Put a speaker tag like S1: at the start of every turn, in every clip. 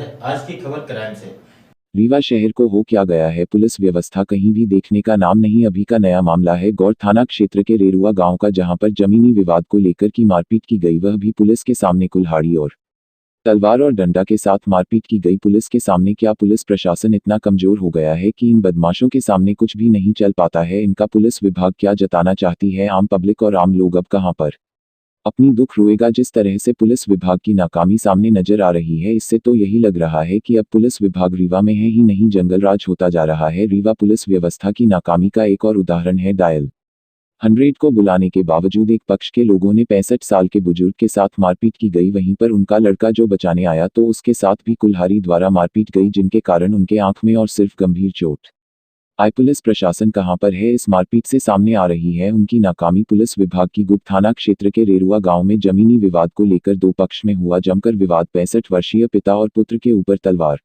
S1: है आज की खबर क्राइम से।
S2: रीवा शहर को हो क्या गया है, पुलिस व्यवस्था कहीं भी देखने का नाम नहीं। अभी का नया मामला है गौड़ थाना क्षेत्र के रेरुआ गांव का, जहां पर जमीनी विवाद को लेकर की मारपीट की गई, वह भी पुलिस के सामने। कुल्हाड़ी और तलवार और डंडा के साथ मारपीट की गई पुलिस के सामने। क्या पुलिस प्रशासन इतना कमजोर हो गया है कि इन बदमाशों के सामने कुछ भी नहीं चल पाता है? इनका पुलिस विभाग क्या जताना चाहती है आम पब्लिक और आम लोग अब कहां पर अपनी दुख रोएगा? जिस तरह से पुलिस विभाग की नाकामी सामने नजर आ रही है, इससे तो यही लग रहा है कि अब पुलिस विभाग रीवा में है ही नहीं, जंगल राज होता जा रहा है। रीवा पुलिस व्यवस्था की नाकामी का एक और उदाहरण है। डायल 100 को बुलाने के बावजूद एक पक्ष के लोगों ने 65 साल के बुजुर्ग के साथ मारपीट की गई, वहीं पर उनका लड़का जो बचाने आया तो उसके साथ भी कुल्हाड़ी द्वारा मारपीट गई, जिनके कारण उनके आंख में और सिर्फ गंभीर चोट आई। पुलिस प्रशासन कहां पर है? इस मारपीट से सामने आ रही है उनकी नाकामी। पुलिस विभाग की गुड़ थाना क्षेत्र के रेरुआ गांव में जमीनी विवाद को लेकर दो पक्ष में हुआ जमकर विवाद। 65 वर्षीय पिता और पुत्र के ऊपर तलवार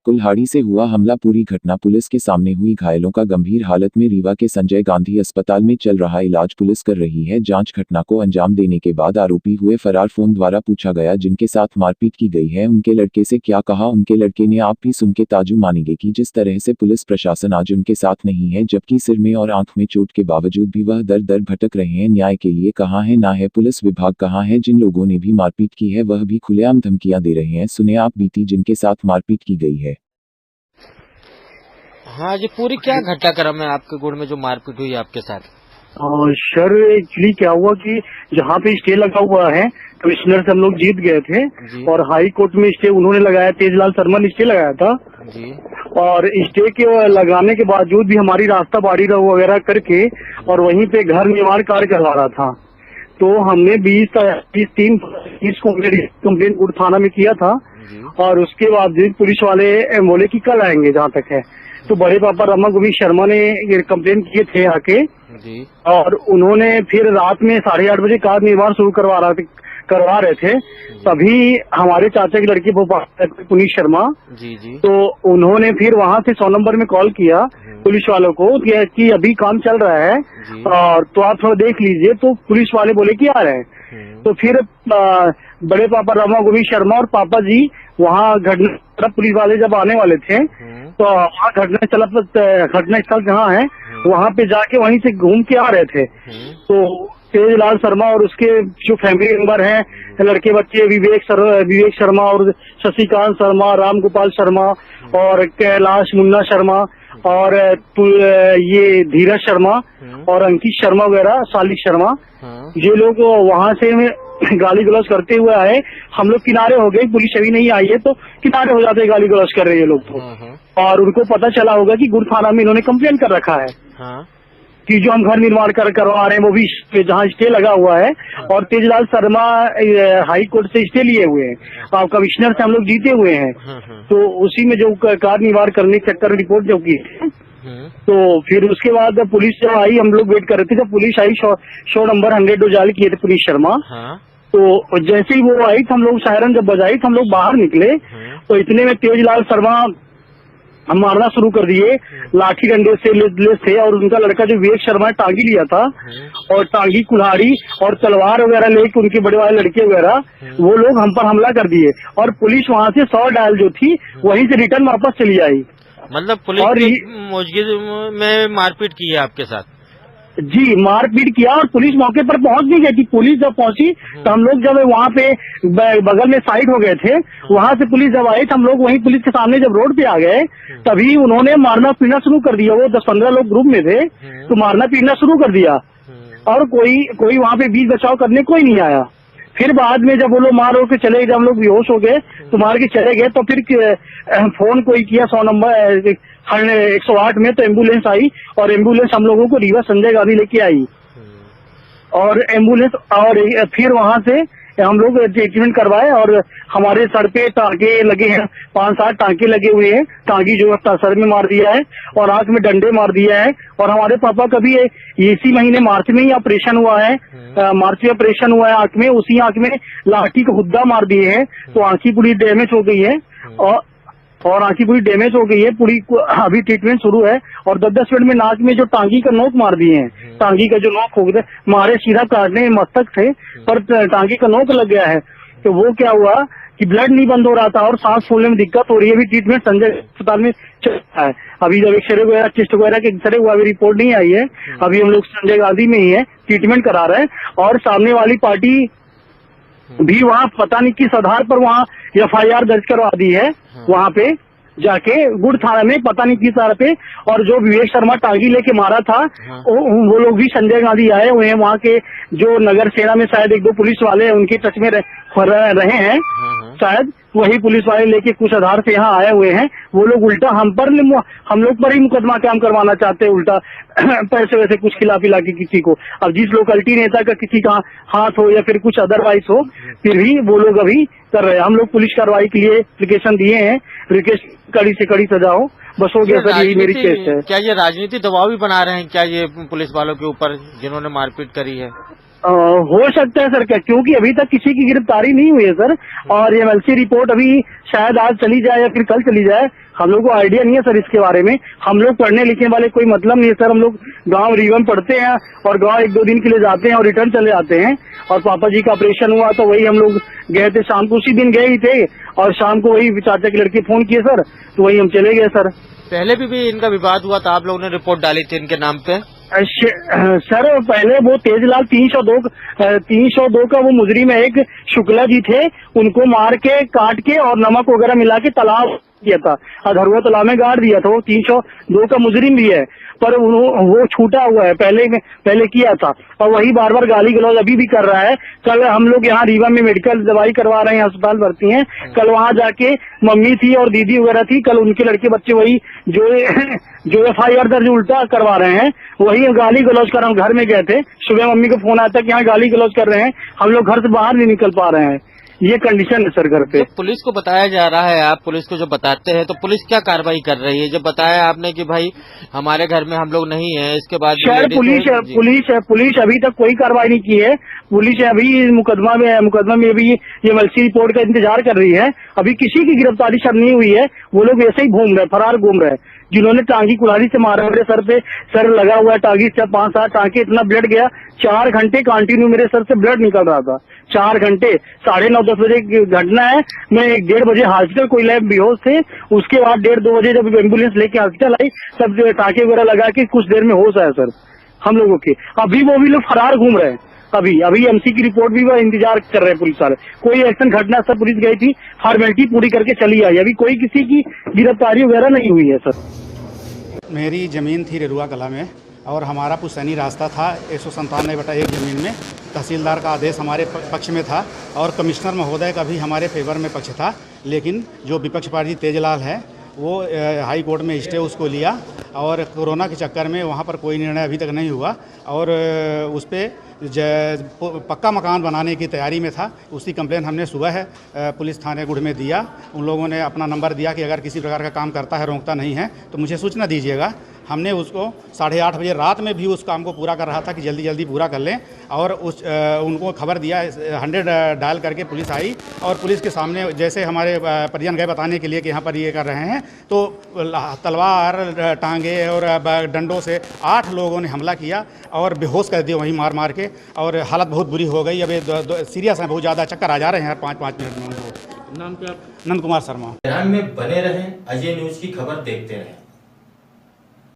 S2: कुल्हाड़ी से हुआ हमला। पूरी घटना पुलिस के सामने हुई। घायलों का गंभीर हालत में रीवा के संजय गांधी अस्पताल में चल रहा इलाज। पुलिस कर रही है जांच। घटना को अंजाम देने के बाद आरोपी हुए फरार। फोन द्वारा पूछा गया जिनके साथ मारपीट की गई है उनके लड़के से क्या कहा। उनके लड़के ने आप भी सुन के ताजु मानेंगे कि जिस तरह से पुलिस प्रशासन आज उनके साथ नहीं है, जबकि सिर में और आंख में चोट के बावजूद भी वह दर दर भटक रहे हैं। न्याय के लिए कहाँ है ना है पुलिस विभाग? कहाँ है जिन लोगों ने भी मारपीट की है वह भी खुलेआम धमकियां दे रहे हैं? सुने आप बीती जिनके साथ मारपीट की गई है।
S3: हाँ जी, पूरी क्या घटनाक्रम है आपके गुड़ में जो मारपीट हुई आपके साथ?
S4: सर एक्चुअली क्या हुआ कि जहाँ पे स्टे लगा हुआ है कमिश्नर से हम लोग जीत गए थे और हाई कोर्ट में स्टे उन्होंने लगाया, तेजलाल शर्मा ने स्टे लगाया था जी। और स्टे के लगाने के बावजूद भी हमारी रास्ता बाड़ी वगैरह करके और वहीं पे घर निर्माण कार्य करवा रहा था, तो हमने 20/3/20 को कंप्लेन गुड़ थाना में किया था। और उसके बाद पुलिस वाले बोले कि कल आएंगे। जहाँ तक है तो बड़े पापा रमा गोविंद शर्मा ने कंप्लेन किए थे आके जी। और उन्होंने फिर रात में 8:30 बजे कार निर्माण शुरू करवा रहे थे, तभी हमारे चाचा की लड़की पुनीत शर्मा जी। तो उन्होंने फिर वहां से 100 नंबर में कॉल किया पुलिस वालों को कि अभी काम चल रहा है और तो आप थोड़ा देख लीजिए। तो पुलिस वाले बोले कि आ रहे हैं। तो फिर बड़े पापा रमा गोविंद शर्मा और पापा जी वहाँ घटना पुलिस वाले जब आने वाले थे तो वहाँ घटना स्थल जहाँ है वहाँ पे जाके वहीं से घूम के आ रहे थे। तो तेजलाल शर्मा और उसके जो फैमिली मेंबर हैं, लड़के बच्चे विवेक शर्मा और शशिकांत शर्मा, राम गोपाल शर्मा और कैलाश मुन्ना शर्मा और ये धीरज शर्मा और अंकित शर्मा वगैरह, सालिक शर्मा, ये लोग वहाँ से गाली गलौज करते हुए आए। हम लोग किनारे हो गए, पुलिस अभी नहीं आई है तो किनारे हो जाते, गाली गलौज कर रहे हैं लोग तो। और उनको पता चला होगा कि गुड़ थाना में इन्होंने कंप्लेन कर रखा है कि जो हम घर निर्माण करवा रहे हैं वो भी जहाँ स्टे लगा हुआ है। और तेजलाल शर्मा हाई कोर्ट से स्टे लिए हुए हैं, कमिश्नर से हम लोग जीते हुए हैं। तो उसी में जो कार निर्माण करने के चक्कर रिपोर्ट जो की तो फिर उसके बाद पुलिस जब आई, हम लोग वेट कर रहे थे, जब पुलिस आई 100 नंबर 100 जाली किए थे पुलिस शर्मा। तो जैसे ही वो आई तो हम लोग सायरन जब बजाई तो हम लोग बाहर निकले तो इतने में तेजलाल शर्मा हम मारना शुरू कर दिए लाठी डंडे से। और उनका लड़का जो विवेक शर्मा टांगी लिया था और टांगी कुल्हाड़ी और तलवार वगैरह लेके उनके बड़े वाले लड़के वगैरह वो लोग हम पर हमला कर दिए। और पुलिस वहां से 100 डायल जो थी वहीं से रिटर्न वापस चली आई।
S3: मतलब पुलिस मौजूदगी में मारपीट की है आपके साथ?
S4: जी, मारपीट किया और पुलिस मौके पर पहुंच भी गई थी। पुलिस जब पहुंची तो हम लोग जब वहाँ पे बगल में साइड हो गए थे, वहां से पुलिस जब आई तो हम लोग वहीं पुलिस के सामने जब रोड पे आ गए तभी उन्होंने मारना पीटना शुरू कर दिया। वो 10-15 लोग ग्रुप में थे तो मारना पीटना शुरू कर दिया और कोई वहाँ पे बीच बचाव करने कोई नहीं आया। फिर बाद में जब वो लोग मार के चले गए, जब हम लोग बेहोश हो गए तो मार के चले गए, तो फिर फोन कोई किया 100 नंबर 108 में, तो एम्बुलेंस आई और एम्बुलेंस हम लोगों को रीवा संजय गांधी लेके आई। और एम्बुलेंस और फिर वहां से हम लोग ट्रीटमेंट करवाए और हमारे सर पे टांके लगे हैं, 5-7 टांके लगे हुए हैं। टांगी जो सर में मार दिया है और आंख में डंडे मार दिया है। और हमारे पापा का भी इसी महीने मार्च में ही ऑपरेशन हुआ है, मार्च में ऑपरेशन हुआ है आंख में, उसी आंख में लाठी का हुद्दा मार दिए हैं तो आंखी पूरी डैमेज हो गई है और आंखी पूरी डैमेज हो गई है पूरी। अभी ट्रीटमेंट शुरू है। और 10-10 मिनट में नाक में जो टांगी का नोक मार दिए हैं, टांगी का जो नोक हो गया, मारे सीधा काटने मस्तक थे पर टांगी का नोक लग गया है। तो वो क्या हुआ कि ब्लड नहीं बंद हो रहा था और सांस फूलने में दिक्कत हो रही है। अभी ट्रीटमेंट संजय अस्पताल में चल रहा है। अभी जब एक्सरे वगैरह चेस्ट वगैरह के एक्सरे हुआ, अभी रिपोर्ट नहीं आई है। अभी हम लोग संजय गांधी में ही है, ट्रीटमेंट करा रहे हैं। और सामने वाली पार्टी भी वहाँ पता नहीं किस आधार पर वहाँ FIR दर्ज करवा दी है, वहाँ पे जाके गुड़ थाना में पता नहीं किस आधार पे। और जो विवेक शर्मा टांगी लेके मारा था, वो लोग भी संजय गांधी आए हुए हैं। वहाँ के जो नगर सेना में शायद 1-2 पुलिस वाले उनके टच में रहे हैं, शायद वही पुलिस वाले लेके कुछ आधार से यहाँ आए हुए हैं। वो लोग उल्टा हम लोग पर ही मुकदमा काम करवाना चाहते हैं, उल्टा पैसे वैसे कुछ खिला पिला के किसी को। अब जिस लोकलिटी नेता का किसी का हाथ हो या फिर कुछ अदरवाइज हो, फिर भी वो लोग अभी कर रहे हैं। हम लोग पुलिस कार्रवाई के लिए एप्लीकेशन दिए हैं, रिक्वेस्ट कड़ी से कड़ी सजा हो, बस हो गया सर, यही मेरी केस है।
S3: क्या ये राजनीति दबाव भी बना रहे हैं क्या ये पुलिस वालों के ऊपर जिन्होंने मारपीट करी है?
S4: हो सकता है सर, क्या, क्योंकि अभी तक किसी की गिरफ्तारी नहीं हुई है सर। और ये MLC रिपोर्ट अभी शायद आज चली जाए या फिर कल चली जाए, हम लोग को आइडिया नहीं है सर इसके बारे में। हम लोग पढ़ने लिखने वाले कोई मतलब नहीं है सर। हम लोग गांव रीवा में पढ़ते हैं और गांव 1-2 दिन के लिए जाते हैं और रिटर्न चले आते हैं। और पापा जी का ऑपरेशन हुआ तो वही हम लोग गए थे, शाम को उसी दिन गए ही थे। और शाम को वही चाचा के लड़के फोन किए सर, तो वही हम चले गए सर।
S3: पहले भी इनका विवाद हुआ था, आप लोगों ने रिपोर्ट डाली थी इनके नाम पे?
S4: सर पहले वो तेजलाल 302 का वो मुजरिम है, एक शुक्ला जी थे, उनको मार के काट के और नमक वगैरह मिला के तालाब किया था, अधरुआ तालाब में गाड़ दिया था। वो 302 का मुजरिम भी है, पर वो छूटा हुआ है, पहले किया था। और वही बार बार गाली गलौज अभी भी कर रहा है। कल हम लोग यहाँ रीवा में मेडिकल दवाई करवा रहे हैं, अस्पताल भर्ती हैं। कल वहाँ जाके मम्मी थी और दीदी वगैरह थी, कल उनके लड़के बच्चे वही जो FIR दर्ज उल्टा करवा रहे हैं, वही गाली गलौज कर। हम घर में गए थे, सुबह मम्मी को फोन आया था कि यहाँ गाली गलौज कर रहे हैं, हम लोग घर से बाहर नहीं निकल पा रहे हैं। ये कंडीशन है सर घर पे।
S3: पुलिस को बताया जा रहा है, आप पुलिस को जो बताते हैं तो पुलिस क्या कार्रवाई कर रही है? जब बताया आपने कि भाई हमारे घर में हम लोग नहीं है, इसके बाद
S4: सर पुलिस अभी तक कोई कार्रवाई नहीं की है। पुलिस अभी मुकदमा में है, मुकदमा में अभी ये MLC रिपोर्ट का इंतजार कर रही है। अभी किसी की गिरफ्तारी सर नहीं हुई है, वो लोग ऐसे ही घूम रहे, फरार घूम रहे। जिन्होंने टांगी कुल्हाड़ी से मारा, मेरे सर पे सर लगा हुआ है टांगी से 5-7 टांके, इतना ब्लड गया। 4 घंटे कंटिन्यू मेरे सर से ब्लड निकल रहा था, 4 घंटे। 9:30-10 बजे की घटना है। मैं 1-1:30 बजे हॉस्पिटल कोई लैब बेहोश थे, उसके बाद 1:30-2 बजे जब एम्बुलेंस लेके हॉस्पिटल आई, तब टांके वगैरह लगा के कुछ देर में होश आया सर हम लोगों के। अभी वो भी लोग फरार घूम रहे हैं। अभी MC की रिपोर्ट भी वह इंतजार कर रहे हैं पुलिस वाले। कोई एक्शन घटना सब पुलिस गई थी, फॉर्मेलिटी पूरी करके चली आई। अभी कोई किसी की गिरफ्तारी वगैरह नहीं हुई है सर।
S1: मेरी ज़मीन थी रेरुआ कला में और हमारा पुश्तैनी रास्ता था 197/1 ज़मीन में। तहसीलदार का आदेश हमारे पक्ष में था और कमिश्नर महोदय का भी हमारे फेवर में पक्ष था। लेकिन जो विपक्ष पार्टी तेजलाल है वो हाई कोर्ट में स्टे उसको लिया और कोरोना के चक्कर में वहाँ पर कोई निर्णय अभी तक नहीं हुआ। और उस पर पक्का मकान बनाने की तैयारी में था। उसकी कंप्लेन हमने सुबह है पुलिस थाने गुड़ में दिया। उन लोगों ने अपना नंबर दिया कि अगर किसी प्रकार का काम करता है, रोकता नहीं है, तो मुझे सूचना दीजिएगा। हमने उसको 8:30 बजे रात में भी उस काम को पूरा कर रहा था कि जल्दी जल्दी पूरा कर लें। और उनको खबर दिया, 100 डायल करके पुलिस आई और पुलिस के सामने जैसे हमारे परिजन गए बताने के लिए कि यहाँ पर ये कर रहे हैं, तो तलवार, टांगे और डंडों से 8 लोगों ने हमला किया और बेहोश कर दिया वहीं मार मार के। और हालत बहुत बुरी हो गई। अब सीरियस है, बहुत ज़्यादा चक्कर आ जा रहे हैं 5-5 मिनट में उनको।
S3: नाम क्या?
S1: नंद कुमार शर्मा।
S5: ध्यान में बने रहें, अजय न्यूज़ की खबर देखते रहें।